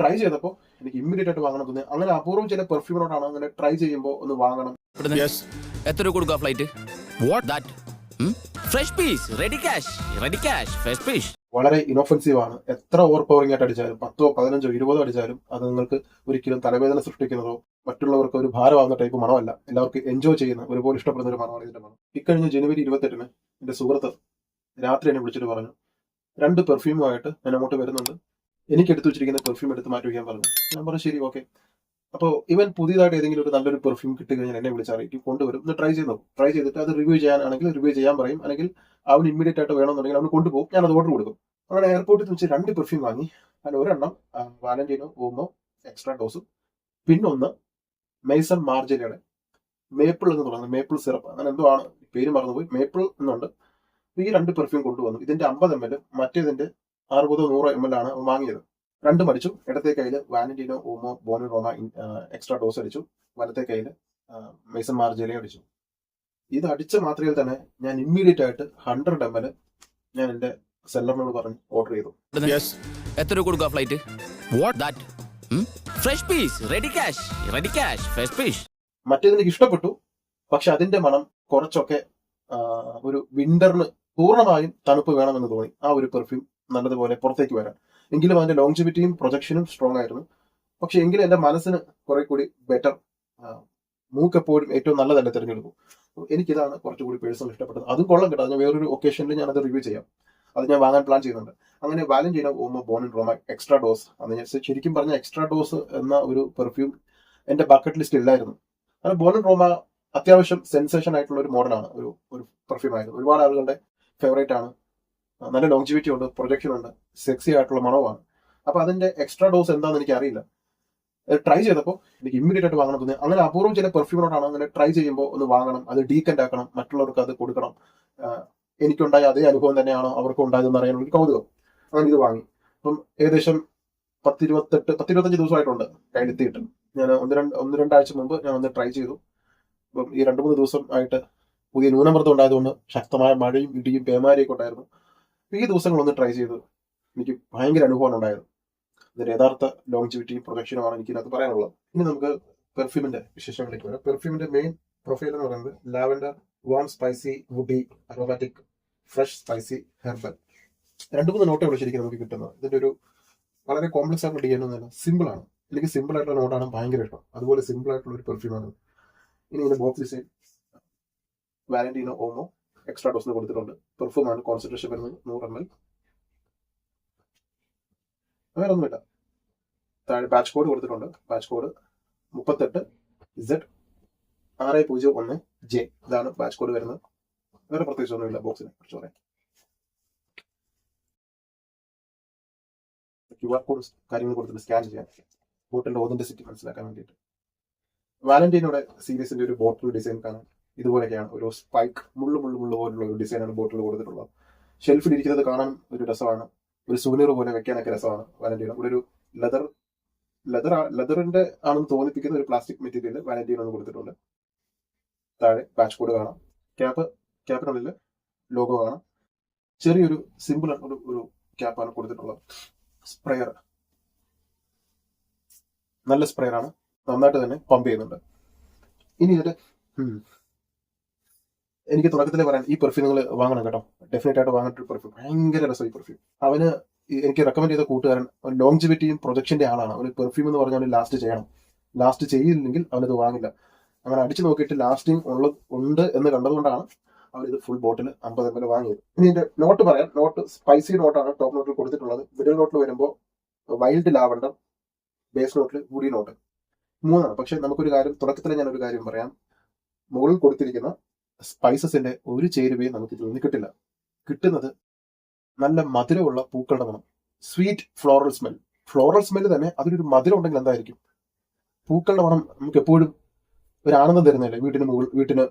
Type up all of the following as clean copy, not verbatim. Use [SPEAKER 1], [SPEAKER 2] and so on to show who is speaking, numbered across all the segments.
[SPEAKER 1] Try ചെയ്തപ്പോൾ എനിക്ക് immediate ആയിട്ട് വാങ്ങണം തോന്നി. അങ്ങനെ അപൂർവം ചില പെർഫ്യൂമിനോടാണ് അങ്ങനെ ട്രൈ ചെയ്യുമ്പോൾ ഒന്ന് വാങ്ങണം.
[SPEAKER 2] എത്ര രൂപ കൊടുക്കുക flight? Fresh piece, ready cash, fresh piece.
[SPEAKER 1] വളരെ ഇനോഫൻസീവ് ആണ്. എത്ര ഓവർ പവറിംഗ് ആയിട്ട് അടിച്ചാലും 10, 15, 20 അടിച്ചാലും അത് നിങ്ങൾക്ക് ഒരിക്കലും തലവേദന സൃഷ്ടിക്കുന്നതോ മറ്റുള്ളവർക്ക് ഒരു ഭാരമാകുന്ന ടൈപ്പ് മണമല്ല. എല്ലാവർക്കും എൻജോയ് ചെയ്യുന്ന ഒരുപോലെ ഇഷ്ടപ്പെടുന്ന ഒരു മണമാണ് ഇതിന്റെ മണം. ഇക്കഴിഞ്ഞ ജനുവരി 28-ന് എന്റെ സുഹൃത്ത് രാത്രി എന്നെ വിളിച്ചിട്ട് പറഞ്ഞു, 2 പെർഫ്യൂമുമായിട്ട് ഞാൻ അങ്ങോട്ട് വരുന്നുണ്ട്, എനിക്ക് എടുത്തു വെച്ചിരിക്കുന്ന പെർഫ്യൂം എടുത്ത് മാറ്റി വയ്ക്കാൻ പറഞ്ഞു. ഞാൻ പറഞ്ഞു ശരി, ഓക്കെ. അപ്പോൾ ഇവൻ പുതിയതായിട്ട് ഏതെങ്കിലും ഒരു നല്ലൊരു പെർഫ്യൂം കിട്ടി കഴിഞ്ഞാൽ എന്നെ വിളിച്ചറിയിക്കും, കൊണ്ടുവരും, ഇത് ട്രൈ ചെയ്ത് നോക്കും. ട്രൈ ചെയ്തിട്ട് അത് റിവ്യൂ ചെയ്യാനാണെങ്കിൽ റിവ്യൂ ചെയ്യാൻ പറയും, അല്ലെങ്കിൽ അവൻ ഇമ്മീഡിയറ്റ് ആയിട്ട് വേണമെന്നുണ്ടെങ്കിൽ അവന് കൊണ്ടുപോകും, ഞാൻ അത് ഓർഡർ കൊടുക്കും. അങ്ങനെ എയർപോർട്ടിൽ വെച്ച് 2 പെർഫ്യൂം വാങ്ങി. അതിൽ ഒരെണ്ണം വാലന്റീനോ ഓമോ എക്സ്ട്രാ ഡോസും, പിന്നൊന്ന് മെയ്സൺ മാർജലിയുടെ മേപ്പിൾ എന്ന് പറയുന്നത്, മേപ്പിൾ സിറപ്പ് അങ്ങനെ എന്തോ ആണ്, പേര് മറന്നുപോയി, മേപ്പിൾ എന്നുണ്ട്. ഈ 2 പെർഫ്യൂം കൊണ്ടുവന്നു. ഇതിന്റെ 50 ml, മറ്റേതിന്റെ 60-100 ml ആണ് വാങ്ങിയത്. 2 അടിച്ചു. ഇടത്തെ കയ്യിൽ വാലന്റീനോ ഓമോ ബോണി റോമ എക്സ്ട്രാ ഡോസ് അടിച്ചു, വലത്തെ കയ്യിൽ മെയ്സൺ മാർജലി അടിച്ചു. ഇത് അടിച്ച മാത്രയിൽ തന്നെ ഞാൻ ഇമ്മീഡിയറ്റ് ആയിട്ട് 100 ml ഞാൻ എന്റെ സെല്ലറിനോട് പറഞ്ഞ് ഓർഡർ ചെയ്തു.
[SPEAKER 2] എത്ര രൂപ കൊടുക്കുക flight? Fresh piece, ready cash, fresh piece.
[SPEAKER 1] മറ്റേതെനിക്ക് ഇഷ്ടപ്പെട്ടു, പക്ഷെ അതിന്റെ മണം കുറച്ചൊക്കെ ഒരു വിന്ററിന് പൂർണ്ണമായും തണുപ്പ് വേണമെന്ന് തോന്നി. ആ ഒരു പെർഫ്യൂം നല്ലതുപോലെ പുറത്തേക്ക് വരാൻ. എങ്കിലും അതിന്റെ ലോങ്ജിവിറ്റിയും പ്രൊജക്ഷനും സ്ട്രോങ് ആയിരുന്നു. പക്ഷെ എങ്കിലും എന്റെ മനസ്സിന് കുറെ കൂടി ബെറ്റർ, മൂക്ക് എപ്പോഴും ഏറ്റവും നല്ലതല്ലേ തിരഞ്ഞെടുക്കും. എനിക്കിതാണ് കുറച്ചുകൂടി പേഴ്സണൽ ഇഷ്ടപ്പെട്ടത്. അതും കൊള്ളം കേട്ടോ, ഞാൻ വേറൊരു ഒക്കേഷനിൽ ഞാനത് റിവ്യൂ ചെയ്യാം. അത് ഞാൻ വാങ്ങാൻ പ്ലാൻ ചെയ്യുന്നുണ്ട്. അങ്ങനെ വാലന്റീനോ ഓമോ ബോണി റോമ എക്സ്ട്രാ ഡോസ്, അന്ന് ശരിക്കും പറഞ്ഞ എക്സ്ട്രാ ഡോസ് എന്ന ഒരു പെർഫ്യൂം എന്റെ ബക്കറ്റ് ലിസ്റ്റ് ഇല്ലായിരുന്നു. കാരണം ബോണി റോമ അത്യാവശ്യം സെൻസേഷൻ ആയിട്ടുള്ള ഒരു മോഡലാണ്, ഒരു പെർഫ്യൂം ആയിരുന്നു. ഒരുപാട് ആളുകളുടെ ഫേവറേറ്റ് ആണ്. നല്ല ലോങ്ജിവിറ്റി ഉണ്ട്, പ്രൊജക്ഷൻ ഉണ്ട്, സെക്സി ആയിട്ടുള്ള മണവുമാണ്. അപ്പൊ അതിന്റെ എക്സ്ട്രാ ഡോസ് എന്താണെന്ന് എനിക്ക് അറിയില്ല. ട്രൈ ചെയ്തപ്പോൾ എനിക്ക് ഇമ്മീഡിയറ്റ് ആയിട്ട് വാങ്ങണം തോന്നി. അങ്ങനെ അപൂർവം ചില പെർഫ്യൂമിനോടാണ് അങ്ങനെ ട്രൈ ചെയ്യുമ്പോൾ ഒന്ന് വാങ്ങണം, അത് ഡീക്കന്റ് ആക്കണം, മറ്റുള്ളവർക്ക് അത് കൊടുക്കണം, എനിക്കുണ്ടായ അതേ അനുഭവം തന്നെയാണോ അവർക്കും ഉണ്ടായതെന്ന് അറിയാനുള്ള ഒരു കൗതുകം. അങ്ങനെ ഇത് വാങ്ങി. അപ്പം ഏകദേശം 10-25 ദിവസമായിട്ടുണ്ട് കയ്യിലെത്തിയിട്ട്. ഞാൻ ഒന്ന് രണ്ടാഴ്ച മുമ്പ് ഞാൻ ഒന്ന് ട്രൈ ചെയ്തു. അപ്പം ഈ 2-3 ദിവസം ആയിട്ട് പുതിയ ന്യൂനമർദ്ദം ഉണ്ടായതുകൊണ്ട് ശക്തമായ മഴയും ഇടിയും പേമാരിയൊക്കെ ഉണ്ടായിരുന്നു. ഈ ദിവസങ്ങളൊന്ന് ട്രൈ ചെയ്തു. എനിക്ക് ഭയങ്കര അനുഭവമാണ് ഉണ്ടായത്. ഇതിന്റെ യഥാർത്ഥ ലോങ്ജിവിറ്റിയും പ്രൊജക്ഷനുമാണ് എനിക്കിതിനകത്ത് പറയാനുള്ളത്. ഇനി നമുക്ക് പെർഫ്യൂമിന്റെ വിശേഷങ്ങളിലേക്ക് വരാം. പെർഫ്യൂമിന്റെ മെയിൻ പ്രൊഫൈൽ എന്ന് പറയുന്നത് lavender, warm spicy, woody, aromatic, fresh spicy, herbal. 2-3 നോട്ടുകൾ ശരിക്കും നമുക്ക് കിട്ടുന്നത്. ഇതിന്റെ ഒരു വളരെ കോംപ്ലക്സ് ആയിട്ടുള്ള ഡിസൈൻ ഒന്നുമല്ല, സിമ്പിൾ ആണ്. എനിക്ക് സിമ്പിൾ ആയിട്ടുള്ള നോട്ടാണ് ഭയങ്കര ഇഷ്ടം. അതുപോലെ സിമ്പിൾ ആയിട്ടുള്ള ഒരു പെർഫ്യൂമാണ്. ഇനി ഇതിന്റെ ബോക്സ് ഡിസൈൻ വാലന്റീനോ ഓമോ എക്സ്ട്രാ ഡോസിന് കൊടുത്തിട്ടുണ്ട്. പെർഫ്യൂമാണ്, കോൺസെൻട്രേഷൻ വരുന്നത് 100 ml. വേറെ ഒന്നുമില്ല. താഴെ ബാച്ച് കോഡ് കൊടുത്തിട്ടുണ്ട്. Batch code 38Z601J. ഇതാണ് ബാച്ച് കോഡ് വരുന്നത്. വേറെ പ്രത്യേകിച്ച് ഒന്നുമില്ല ബോക്സിനെ കുറിച്ച് പറയാൻ. QR കോഡ് കാര്യങ്ങൾ കൊടുത്തിട്ട് സ്കാൻ ചെയ്യാൻ, ബോട്ടിലിന്റെ ഓതന്റിസിറ്റി മനസ്സിലാക്കാൻ വേണ്ടിയിട്ട്. വാലന്റീനോയുടെ സീരീസിന്റെ ഒരു ബോട്ടിൽ ഡിസൈൻ കാണാൻ ഇതുപോലെയൊക്കെയാണ്. ഒരു സ്പൈക്ക് മുള്ളു പോലുള്ള ഒരു ഡിസൈനാണ് ബോട്ടിൽ കൊടുത്തിട്ടുള്ളത്. ഷെൽഫിൽ ഇരിക്കുന്നത് കാണാൻ ഒരു രസമാണ്, ഒരു സുവനീർ പോലെ വെക്കാനൊക്കെ രസമാണ്. വാലന്റീനോ ഇവിടെ ഒരു ലെതറിന്റെ ആണെന്ന് തോന്നിപ്പിക്കുന്ന ഒരു പ്ലാസ്റ്റിക് മെറ്റീരിയൽ വാലന്റീനോ എന്ന് കൊടുത്തിട്ടുണ്ട്. താഴെ ബാച്ച് കോഡ് കാണാം. ക്യാപ്പിനുള്ളിൽ ലോഗോ കാണാം. ചെറിയൊരു സിമ്പിൾ ഒരു ക്യാപ്പാണ് കൊടുത്തിട്ടുള്ളത്. സ്പ്രെയർ, നല്ല സ്പ്രെയർ ആണ്, നന്നായിട്ട് തന്നെ പമ്പ് ചെയ്യുന്നുണ്ട്. ഇനി ഇതിന്റെ എനിക്ക് തുടക്കത്തിലേ പറയാൻ, ഈ പെർഫ്യൂം നിങ്ങൾ വാങ്ങണം കേട്ടോ, ഡെഫിനറ്റ് ആയിട്ട് വാങ്ങേണ്ട ഒരു പെർഫ്യൂം. ഭയങ്കര രസം ഈ പെർഫ്യൂം. അവന് എനിക്ക് റെക്കമെൻഡ് ചെയ്ത കൂട്ടുകാരൻ ലോങ്ജിവിറ്റിയും പ്രൊജക്ഷന്റെ ആളാണ്. അവന് പെർഫ്യൂം എന്ന് പറഞ്ഞാൽ ലാസ്റ്റ് ചെയ്യണം. ലാസ്റ്റ് ചെയ്യില്ലെങ്കിൽ അവനത് വാങ്ങില്ല. അങ്ങനെ അടിച്ചു നോക്കിയിട്ട് ലാസ്റ്റിംഗ് ഉണ്ട് എന്ന് കണ്ടതുകൊണ്ടാണ് അവരിത് ഫുൾ ബോട്ടിൽ 50 ml വാങ്ങിയത്. ഇനി ഇതിന്റെ നോട്ട് പറയാം. നോട്ട് സ്പൈസി നോട്ടാണ് ടോപ്പ് നോട്ടിൽ കൊടുത്തിട്ടുള്ളത്. മിഡിൽ നോട്ടിൽ വരുമ്പോൾ വൈൽഡ് ലാവൻഡർ, ബേസ് നോട്ടിൽ വുഡി നോട്ട്, 3 പക്ഷെ നമുക്കൊരു കാര്യം, തുടക്കത്തിൽ ഞാനൊരു കാര്യം പറയാം. മുകളിൽ കൊടുത്തിരിക്കുന്ന സ്പൈസസിന്റെ ഒരു ചേരുവയും നമുക്ക് ഇതിൽ നിന്ന് കിട്ടില്ല. കിട്ടുന്നത് നല്ല മധുരമുള്ള പൂക്കളുടെ മണം, sweet floral smell. Floral smell തന്നെ അതിലൊരു മധുരം ഉണ്ടെങ്കിൽ എന്തായിരിക്കും? പൂക്കളുടെ മണം നമുക്ക് എപ്പോഴും ഒരു ആനന്ദം തരുന്നതല്ലേ. വീട്ടിന്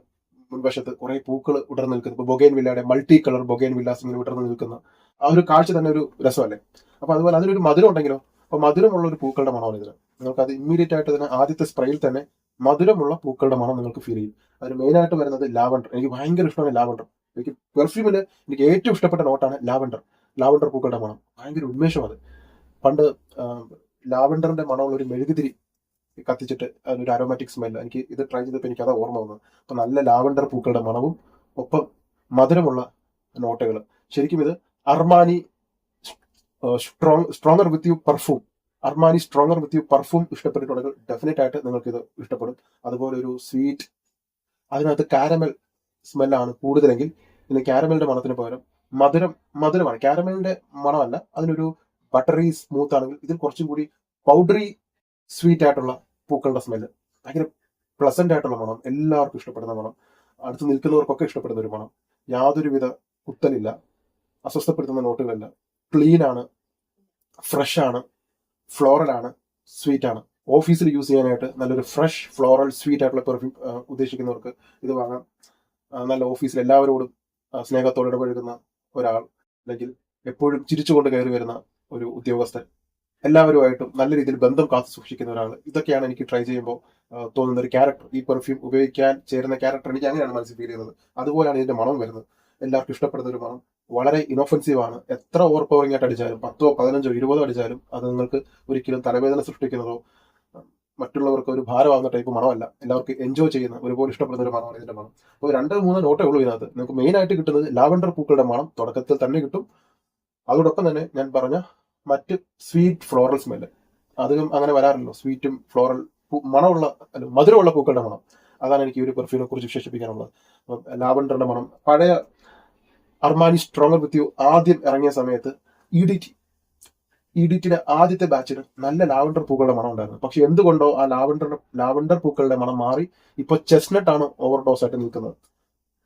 [SPEAKER 1] മുൻവശത്ത് കുറെ പൂക്കൾ ഉടർന്നു നിൽക്കുന്നു. ഇപ്പൊ ബൊഗൈൻ വില്ലയുടെ മൾട്ടി കളർ ബൊഗൈൻ വില്ലാസ് ഇങ്ങനെ ഉടർന്നു നിൽക്കുന്ന ആ ഒരു കാഴ്ച തന്നെ ഒരു രസമല്ലേ. അപ്പൊ അതുപോലെ അതിലൊരു മധുരം ഉണ്ടെങ്കിലോ, അപ്പൊ മധുരമുള്ള ഒരു പൂക്കളുടെ മണമാണ് ഇതിന്. നിങ്ങൾക്ക് അത് ഇമ്മീഡിയറ്റ് ആയിട്ട് തന്നെ ആദ്യത്തെ സ്പ്രേയിൽ തന്നെ മധുരമുള്ള പൂക്കളുടെ മണം നിങ്ങൾക്ക് ഫീൽ ചെയ്യും. അതിന് മെയിൻ ആയിട്ട് വരുന്നത് ലാവൻഡർ. എനിക്ക് ഭയങ്കര ഇഷ്ടമാണ് ലാവൻഡർ. എനിക്ക് പെർഫ്യൂമില് എനിക്ക് ഏറ്റവും ഇഷ്ടപ്പെട്ട നോട്ടാണ് ലാവൻഡർ പൂക്കളുടെ മണം. ഭയങ്കര ഉന്മേഷം അത്. പണ്ട് ലാവൻഡറിന്റെ മണമുള്ള ഒരു മെഴുകുതിരി കത്തിച്ചിട്ട് അതിനൊരു അരോമാറ്റിക് സ്മെല്ല്. എനിക്ക് ഇത് ട്രൈ ചെയ്തപ്പോൾ എനിക്ക് അതാ ഓർമ്മ വന്നത്. അപ്പൊ നല്ല ലാവൻഡർ പൂക്കളുടെ മണവും ഒപ്പം മധുരമുള്ള നോട്ടുകൾ. ശരിക്കും ഇത് Armani stronger with you perfume, Armani stronger with you perfume ഇഷ്ടപ്പെട്ടിട്ടുണ്ടെങ്കിൽ ഡെഫിനറ്റ് ആയിട്ട് നിങ്ങൾക്ക് ഇത് ഇഷ്ടപ്പെടും. അതുപോലെ ഒരു സ്വീറ്റ്, അതിനകത്ത് കാരമൽ സ്മെല്ലാണ് കൂടുതലെങ്കിൽ ഇനി കാരമലിന്റെ മണത്തിന് പകരം മധുരമാണ്. കാരമലിന്റെ മണമല്ല, അതിനൊരു ബട്ടറി സ്മൂത്ത് ആണെങ്കിൽ ഇതിൽ കുറച്ചും കൂടി പൗഡറി സ്വീറ്റ് ആയിട്ടുള്ള പൂക്കളുടെ സ്മെല്ല്, ഭയങ്കര പ്ലസന്റ് ആയിട്ടുള്ള മണം, എല്ലാവർക്കും ഇഷ്ടപ്പെടുന്ന മണം, അടുത്ത് നിൽക്കുന്നവർക്കൊക്കെ ഇഷ്ടപ്പെടുന്ന ഒരു മണം. യാതൊരുവിധ കുത്തലില്ല, അസ്വസ്ഥപ്പെടുത്തുന്ന നോട്ടുകളില്ല, ക്ലീൻ ആണ്, ഫ്രഷ് ആണ്, ഫ്ലോറൽ ആണ്, സ്വീറ്റ് ആണ്. ഓഫീസിൽ യൂസ് ചെയ്യാനായിട്ട് നല്ലൊരു ഫ്രഷ് ഫ്ലോറൽ സ്വീറ്റ് ആയിട്ടുള്ള പെർഫ്യൂം ഉദ്ദേശിക്കുന്നവർക്ക് ഇത് വാങ്ങാം. നല്ല ഓഫീസിൽ എല്ലാവരോടും സ്നേഹത്തോടെ ഇടപഴകുന്ന ഒരാൾ, അല്ലെങ്കിൽ എപ്പോഴും ചിരിച്ചുകൊണ്ട് കയറി വരുന്ന ഒരു ഉദ്യോഗസ്ഥൻ, എല്ലാവരുമായിട്ടും നല്ല രീതിയിൽ ബന്ധം കാത്തു സൂക്ഷിക്കുന്ന ഒരാൾ, ഇതൊക്കെയാണ് എനിക്ക് ട്രൈ ചെയ്യുമ്പോൾ തോന്നുന്ന ഒരു ക്യാരക്ടർ. ഈ പെർഫ്യൂം ഉപയോഗിക്കാൻ ചേരുന്ന ക്യാരക്ടർ എനിക്ക് അങ്ങനെയാണ് മനസ്സിൽ ഫീൽ ചെയ്യുന്നത്. അതുപോലെയാണ് ഇതിന്റെ മണം വരുന്നത്. എല്ലാവർക്കും ഇഷ്ടപ്പെടുന്ന ഒരു മണം, വളരെ ഇനോഫൻസീവ് ആണ്. എത്ര ഓവർ പവറിംഗ് ആയിട്ട് അടിച്ചാലും 10, 15, 20 അടിച്ചാലും അത് നിങ്ങൾക്ക് ഒരിക്കലും തലവേദന സൃഷ്ടിക്കുന്നതോ മറ്റുള്ളവർക്ക് ഒരു ഭാരമാകുന്ന ടൈപ്പ് മണമല്ല. എല്ലാവർക്കും എൻജോയ് ചെയ്യുന്ന, ഒരുപോലെ ഇഷ്ടപ്പെടുന്ന ഒരു മണമാണ് ഇതിന്റെ മണം. അപ്പോൾ 2-3 നോട്ടേ ഉള്ളൂ ഇതിനകത്ത്. നിങ്ങൾക്ക് മെയിൻ ആയിട്ട് കിട്ടുന്നത് ലാവൻഡർ പൂക്കളുടെ മണം തുടക്കത്തിൽ തന്നെ കിട്ടും. അതോടൊപ്പം തന്നെ ഞാൻ പറഞ്ഞ മറ്റ് സ്വീറ്റ് ഫ്ലോറൽ സ്മെല്ല്, അധികം അങ്ങനെ വരാറില്ലല്ലോ. സ്വീറ്റും ഫ്ലോറൽ മണമുള്ള, മധുരമുള്ള പൂക്കളുടെ മണം, അതാണ് എനിക്ക് ഒരു പെർഫ്യൂമിനെ കുറിച്ച് വിശേഷിപ്പിക്കാനുള്ളത്. അപ്പം ലാവൻഡറിന്റെ മണം, പഴയ അർമാനി സ്ട്രോങ്ങർ വിത്ത് യു ആദ്യം ഇറങ്ങിയ സമയത്ത് ഇഡിറ്റിയുടെ ആദ്യത്തെ ബാച്ചിന് നല്ല ലാവൻഡർ പൂക്കളുടെ മണം ഉണ്ടായിരുന്നു. പക്ഷെ എന്തുകൊണ്ടോ ആ ലാവൻഡർ പൂക്കളുടെ മണം മാറി ഇപ്പൊ ചെസ്നട്ട് ആണ് ഓവർഡോസ് ആയിട്ട് നിൽക്കുന്നത്.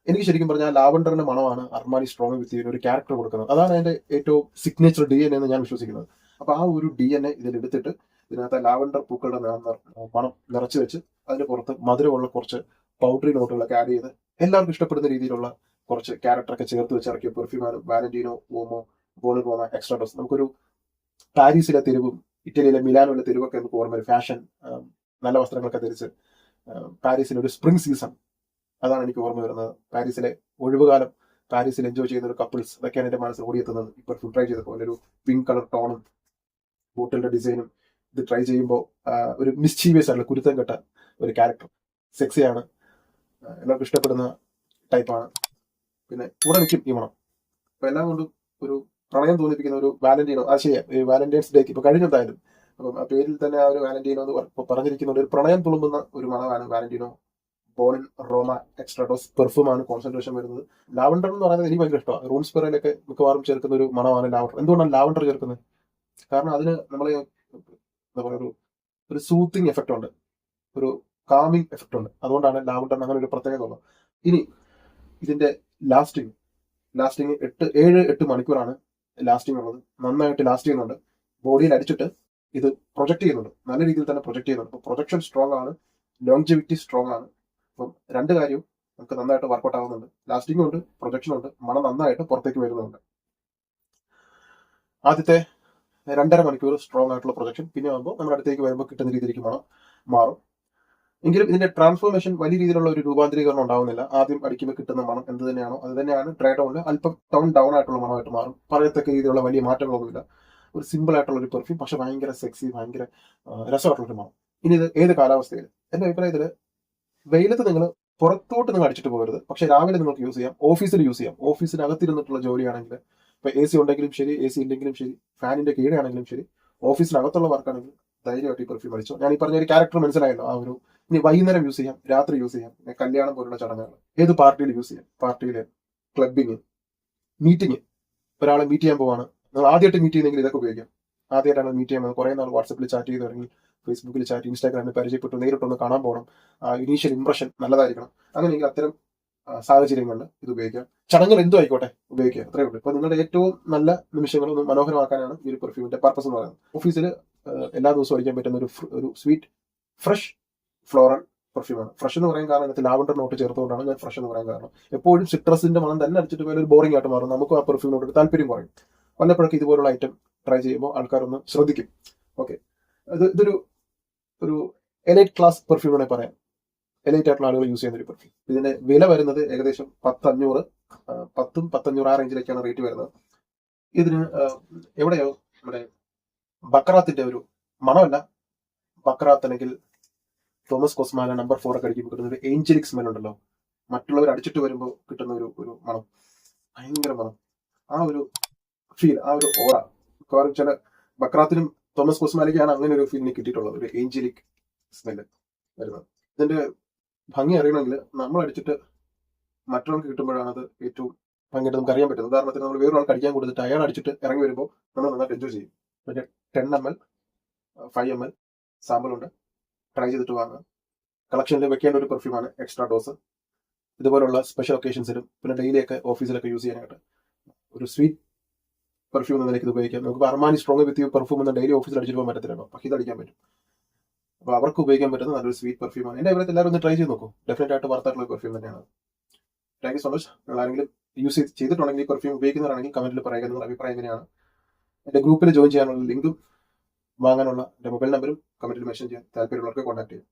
[SPEAKER 1] എനിക്ക് ശരിക്കും പറഞ്ഞാൽ ലാവൻഡറിന്റെ മണമാണ് അർമാനി സ്ട്രോങ് വിത്ത് യു ഒരു ക്യാരക്ടർ കൊടുക്കുന്നത്. അതാണ് അതിന്റെ ഏറ്റവും സിഗ്നേച്ചർ DNA എന്ന് ഞാൻ വിശ്വസിക്കുന്നത്. അപ്പൊ ആ ഒരു DNA ഇതിൽ എടുത്തിട്ട് ഇതിനകത്ത് ലാവൻഡർ പൂക്കളുടെ മണം നിറച്ചു വെച്ച് അതിന് പുറത്ത് മധുരമുള്ള കുറച്ച് പൗഡറി നോട്ടുകളൊക്കെ ആഡ് ചെയ്ത് എല്ലാവർക്കും ഇഷ്ടപ്പെടുന്ന രീതിയിലുള്ള കുറച്ച് ക്യാരക്ടറൊക്കെ ചേർത്ത് വെച്ച് ഇറക്കിയ പെർഫ്യൂമാണ് വാലന്റീനോ ഓമോ ബോണിറോമ എക്സ്ട്രാ ഡോസ്. നമുക്കൊരു പാരീസിലെ തെരുവും ഇറ്റലിയിലെ മിലാനോയിലെ തെരുവൊക്കെ നമുക്ക് ഓർമ്മ വരും. ഫാഷൻ, നല്ല വസ്ത്രങ്ങളൊക്കെ ധരിച്ച് പാരീസിലെ ഒരു സ്പ്രിംഗ് സീസൺ, അതാണ് എനിക്ക് ഓർമ്മ വരുന്നത്. പാരീസിലെ ഒഴിവുകാലം, പാരീസിൽ എൻജോയ് ചെയ്യുന്ന ഒരു കപ്പിൾസ്, ഇതൊക്കെയാണ് എന്റെ മനസ്സിൽ ഓടിയെത്തുന്നത്. ഇപ്പോൾ ഫുഡ് ട്രൈ ചെയ്തപ്പോൾ ഒരു പിങ്ക് കളർ ടോണും ബോട്ടിലിന്റെ ഡിസൈനും ഇത് ട്രൈ ചെയ്യുമ്പോൾ ഒരു മിസ്ചീവിയസ് ആയിട്ടുള്ള കുരുത്തം കെട്ട ഒരു ക്യാരക്ടർ, സെക്സിയാണ്, എല്ലാവർക്കും ഇഷ്ടപ്പെടുന്ന ടൈപ്പാണ്. പിന്നെ കൂടെ നിൽക്കും ഈ മണം. അപ്പൊ എല്ലാം കൊണ്ടും ഒരു പ്രണയം തോന്നിപ്പിക്കുന്ന ഒരു വാലന്റീനോ, അത് ശരിയാ, ഈ വാലന്റൈൻസ് ഡേക്ക് ഇപ്പൊ കഴിഞ്ഞെന്തായാലും, അപ്പം ആ പേരിൽ തന്നെ ആ ഒരു വാലന്റീനോ എന്ന് പറഞ്ഞിരിക്കുന്നുണ്ട്. ഒരു പ്രണയം തുളുമ്പുന്ന ഒരു മണമാണ് വാലന്റീനോ ബോണിൻ റോമ എക്സ്ട്രാ ഡോസ് പെർഫ്യൂമാണ് കോൺസെൻട്രേഷൻ വരുന്നത്. ലാവൻഡർ എന്ന് പറയുന്നത് എനിക്ക് ഭയങ്കര ഇഷ്ടമാണ്. റൂം സ്പെറയിലൊക്കെ മിക്കവാറും ചേർക്കുന്ന ഒരു മണമാണ് ലാവൻഡർ. എന്തുകൊണ്ടാണ് ലാവൻഡർ ചേർക്കുന്നത്? കാരണം അതിന് നമ്മൾ എന്താ പറയുക, ഒരു സൂത്തിങ് എഫക്റ്റ് ഉണ്ട്, ഒരു കാമിങ് എഫക്റ്റ് ഉണ്ട്. അതുകൊണ്ടാണ് ലാവൻഡറിന് അങ്ങനെ ഒരു പ്രത്യേകത ഉള്ളത്. ഇനി ഇതിന്റെ ലാസ്റ്റിങ് 7-8 മണിക്കൂറാണ് ലാസ്റ്റിംഗ് ഉള്ളത്. നന്നായിട്ട് ലാസ്റ്റ് ചെയ്യുന്നുണ്ട്. ബോഡിയിൽ അടിച്ചിട്ട് ഇത് പ്രൊജക്ട് ചെയ്യുന്നുണ്ട്, നല്ല രീതിയിൽ തന്നെ പ്രൊജക്ട് ചെയ്യുന്നുണ്ട്. അപ്പോൾ പ്രൊജക്ഷൻ സ്ട്രോങ് ആണ്, ലോങ്ജിവിറ്റി സ്ട്രോങ് ആണ്. അപ്പം രണ്ട് കാര്യവും നമുക്ക് നന്നായിട്ട് വർക്കൗട്ട് ആവുന്നുണ്ട്. ലാസ്റ്റിംഗും ഉണ്ട്, പ്രൊജക്ഷനും ഉണ്ട്, മണം നന്നായിട്ട് പുറത്തേക്ക് വരുന്നുണ്ട്. ആദ്യത്തെ 2.5 മണിക്കൂർ സ്ട്രോങ് ആയിട്ടുള്ള പ്രൊജക്ഷൻ, പിന്നെ ആകുമ്പോൾ നമ്മുടെ അടുത്തേക്ക് വരുമ്പോൾ കിട്ടുന്ന രീതിയിലേക്ക് മണം മാറും. എങ്കിലും ഇതിന്റെ ട്രാൻസ്ഫോർമേഷൻ വലിയ രീതിയിലുള്ള ഒരു രൂപാന്തരീകരണം ഉണ്ടാവുന്നില്ല. ആദ്യം അടിക്കുമ്പോൾ കിട്ടുന്ന മണം എന്ത് തന്നെയാണോ അത് തന്നെയാണ് ഡ്രൈ ഡൗണിൽ അല്പം ടോൺ ഡൗൺ ആയിട്ടുള്ള മണമായിട്ട് മാറും. പറയത്തക്ക രീതിയിലുള്ള വലിയ മാറ്റങ്ങളൊന്നുമില്ല. ഒരു സിമ്പിൾ ആയിട്ടുള്ള ഒരു പെർഫ്യൂം, പക്ഷെ ഭയങ്കര സെക്സി, ഭയങ്കര രസമായിട്ടുള്ളൊരു മണം. ഇനി ഇത് ഏത് കാലാവസ്ഥയിൽ, എന്റെ അഭിപ്രായത്തിൽ വെയിലത്ത് നിങ്ങൾ പുറത്തോട്ട് നിങ്ങൾ അടിച്ചിട്ട് പോകരുത്. പക്ഷെ രാവിലെ നിങ്ങൾക്ക് യൂസ് ചെയ്യാം, ഓഫീസിൽ യൂസ് ചെയ്യാം. ഓഫീസിനകത്തിരുന്നിട്ടുള്ള ജോലിയാണെങ്കിൽ, ഇപ്പൊ AC ഉണ്ടെങ്കിലും ശരി, AC ഇല്ലെങ്കിലും ശരി, ഫാനിന്റെ കീഴെയാണെങ്കിലും ശരി, ഓഫീസിനകത്തുള്ള വർക്കാണെങ്കിൽ ധൈര്യമായിട്ട് ഈ പെർഫ്യൂം അടിച്ചോ. ഞാൻ ഈ പറഞ്ഞ ഒരു ക്യാരക്ടർ മനസ്സിലായല്ലോ. ആ ഒരു ഇനി വൈകുന്നേരം യൂസ് ചെയ്യാം, രാത്രി യൂസ് ചെയ്യാം, കല്യാണം പോലുള്ള ചടങ്ങുകൾ, ഏത് പാർട്ടിയിൽ യൂസ് ചെയ്യാം. പാർട്ടിയില്, ക്ലബിങ്, മീറ്റിംഗ്, ഒരാളെ മീറ്റ് ചെയ്യാൻ പോവാണ്, നിങ്ങൾ ആദ്യമായിട്ട് മീറ്റ് ചെയ്യുന്നെങ്കിൽ ഇതൊക്കെ ഉപയോഗിക്കാം. ആദ്യമായിട്ടാണ് മീറ്റ് ചെയ്യുന്നത്, കുറെ നാൾ വാട്സപ്പിൽ ചാറ്റ് ചെയ്ത് തുടങ്ങി, ഫേസ്ബുക്കിൽ ചാറ്റ്, ഇൻസ്റ്റാഗ്രാമിൽ പരിചയപ്പെട്ടു, നേരിട്ടൊന്ന് കാണാൻ പോകണം, ഇനീഷ്യൽ ഇംപ്രഷൻ നല്ലതായിരിക്കണം. അങ്ങനെയെങ്കിൽ അത്തരം സാഹചര്യങ്ങളിൽ ഇത് ഉപയോഗിക്കാം. ചടങ്ങുകൾ എന്തും ആയിക്കോട്ടെ ഉപയോഗിക്കുക, അത്രേ ഉള്ളൂ. ഇപ്പൊ നിങ്ങളുടെ ഏറ്റവും നല്ല നിമിഷങ്ങളൊന്നും മനോഹരമാക്കാനാണ് ഈ ഒരു പെർഫ്യൂമിന്റെ പർപ്പസ് എന്ന് പറയുന്നത്. ഓഫീസിൽ എല്ലാ ദിവസവും അടിക്കാൻ പറ്റുന്ന ഒരു സ്വീറ്റ് ഫ്രഷ് ഫ്ലോറൽ പെർഫ്യൂമാണ്. ഫ്രഷ് എന്ന് പറയാൻ കാരണം ഇതിൽ ലാവൻഡർ നോട്ട് ചേർത്തുകൊണ്ടാണ് ഞാൻ ഫ്രഷ് എന്ന് പറയാൻ കാരണം. എപ്പോഴും സിട്രസിന്റെ മണം തന്നെ അടിച്ചിട്ട് പോയാൽ ഒരു ബോറിംഗ് ആയിട്ട് മാറും, നമുക്കും ആ പെർഫ്യൂമിനോട് ഒരു താല്പര്യം കുറയും. വല്ലപ്പോഴൊക്കെ ഇതുപോലുള്ള ഐറ്റം ട്രൈ ചെയ്യുമ്പോൾ ആൾക്കാരൊന്ന് ശ്രദ്ധിക്കും. ഓക്കെ, ഇതൊരു എലൈറ്റ് ക്ലാസ് പെർഫ്യൂം ആണെങ്കിൽ പറയാം. എലൈറ്റ് ആയിട്ടുള്ള ആളുകൾ യൂസ് ചെയ്യുന്ന ഒരു പെർഫ്യൂം. ഇതിന്റെ വില വരുന്നത് ഏകദേശം 10-500 ആ റേഞ്ചിലേക്കാണ് റേറ്റ് വരുന്നത്. ഇതിന് എവിടെയോ നമ്മുടെ ബക്രാത്തിന്റെ ഒരു മണമല്ല, ബക്രാത്ത് അല്ലെങ്കിൽ തോമസ് കോസ്മാല നമ്പർ 4 ഒക്കെ അടിക്കുമ്പോൾ കിട്ടുന്ന ഒരു ഏഞ്ചലിക് സ്മെൽ ഉണ്ടല്ലോ, മറ്റുള്ളവർ അടിച്ചിട്ട് വരുമ്പോൾ കിട്ടുന്ന ഒരു മണം, ഭയങ്കര മണം. ആ ഒരു ഫീൽ, ആ ഒരു ഓറ, മിക്കവാറും ചില ബക്രാത്തിനും തോമസ് കോസ്മാലയ്ക്കാണ് അങ്ങനെ ഒരു ഫീൽ കിട്ടിയിട്ടുള്ളത്, ഒരു ഏഞ്ചലിക് സ്മെല്ല് വരുന്നത്. ഇതിന്റെ ഭംഗി അറിയണമെങ്കിൽ നമ്മൾ അടിച്ചിട്ട് മറ്റൊരാൾക്ക് കിട്ടുമ്പോഴാണ് അത് ഏറ്റവും ഭംഗിയായിട്ട് നമുക്ക് അറിയാൻ പറ്റുന്നത്. ഉദാഹരണത്തിന് നമ്മൾ വേറൊരാൾക്ക് അടിക്കാൻ കൊടുത്തിട്ട് അയാൾ അടിച്ചിട്ട് ഇറങ്ങി വരുമ്പോൾ നമ്മൾ നന്നായിട്ട് എൻജോയ് ചെയ്യും. പിന്നെ 10 ml 5 ml സാമ്പിൾ ഉണ്ട്, ട്രൈ ചെയ്തിട്ട് വാങ്ങുക. കളക്ഷനിൽ വെക്കേണ്ട ഒരു പെർഫ്യൂമാണ് എക്സ്ട്രാ ഡോസ്. ഇതുപോലുള്ള സ്പെഷ്യൽ ഒക്കേഷൻസിലും പിന്നെ ഡെയിലിയൊക്കെ ഓഫീസിലൊക്കെ യൂസ് ചെയ്യാനായിട്ട് ഒരു സ്വീറ്റ് പെർഫ്യൂം എന്ന നിലയ്ക്ക് ഇത് ഉപയോഗിക്കാം. നമുക്ക് അർമാനി സ്ട്രോങ് വിത്ത് പെർഫ്യൂം എന്ന ഡെയിലി ഓഫീസിൽ അടിച്ചിട്ട് പോകാൻ പറ്റത്തില്ലല്ലോ, പക്ഷേ ഇത് അടിക്കാൻ പറ്റും. അപ്പോൾ അവർക്ക് ഉപയോഗിക്കാൻ പറ്റുന്ന നല്ലൊരു സ്വീറ്റ് പെർഫ്യൂമാണ്. എൻ്റെ അഭിപ്രായത്തിൽ എല്ലാവരും ഒന്ന് ട്രൈ ചെയ്ത് നോക്കൂ. ഡെഫിനറ്റ് ആയിട്ട് വർത്തായിട്ടുള്ള പെർഫ്യൂം തന്നെയാണ്. Thank you so much. നിങ്ങൾ ആരെങ്കിലും യൂസ് ചെയ്തിട്ടുണ്ടെങ്കിൽ ഈ പെർഫ്യൂം ഉപയോഗിക്കുന്നവരാണെങ്കിൽ കമന്റിൽ പറയുക നിങ്ങളുടെ അഭിപ്രായം എങ്ങനെയാണ്. എൻ്റെ ഗ്രൂപ്പിൽ ജോയിൻ ചെയ്യാനുള്ള ലിങ്കും വാങ്ങാനുള്ള എൻ്റെ മൊബൈൽ നമ്പറും കമന്റിൽ മെൻഷൻ ചെയ്യാൻ താല്പര്യമുള്ളവർക്ക് കോൺടാക്ട് ചെയ്യാം.